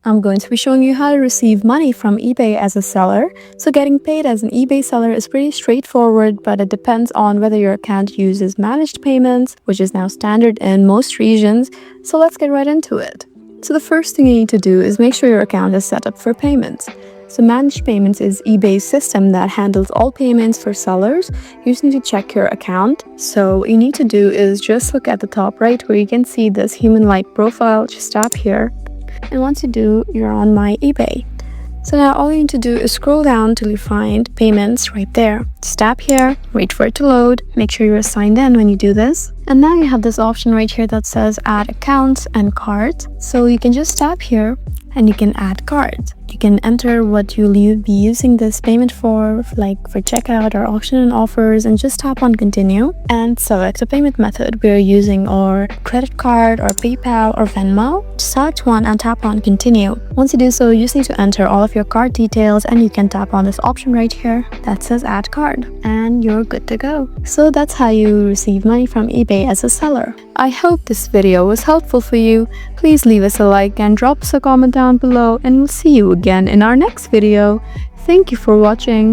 I'm going to be showing you how to receive money from eBay as a seller. So getting paid as an eBay seller is pretty straightforward, but it depends on whether your account uses managed payments, which is now standard in most regions. So let's get right into it. So the first thing you need to do is make sure your account is set up for payments. So managed payments is eBay's system that handles all payments for sellers. You just need to check your account. So what you need to do is just look at the top right where you can see this human-like profile. Just tap here. And once you do, you're on my eBay. So now all you need to do is scroll down till you find payments right there. Just tap here, wait for it to load, make sure you're signed in when you do this. And now you have this option right here that says add accounts and cards. So you can just tap here and you can add cards. You can enter what you'll be using this payment for, like for checkout or auction and offers, and just tap on continue and select a payment method we're using, or credit card or PayPal or Venmo. Select one and tap on continue. Once you do so, you just need to enter all of your card details and you can tap on this option right here that says add card and you're good to go. So that's how you receive money from eBay as a seller. I hope this video was helpful for you. Please leave us a like and drop us a comment down below, and we'll see you again in our next video. Thank you for watching.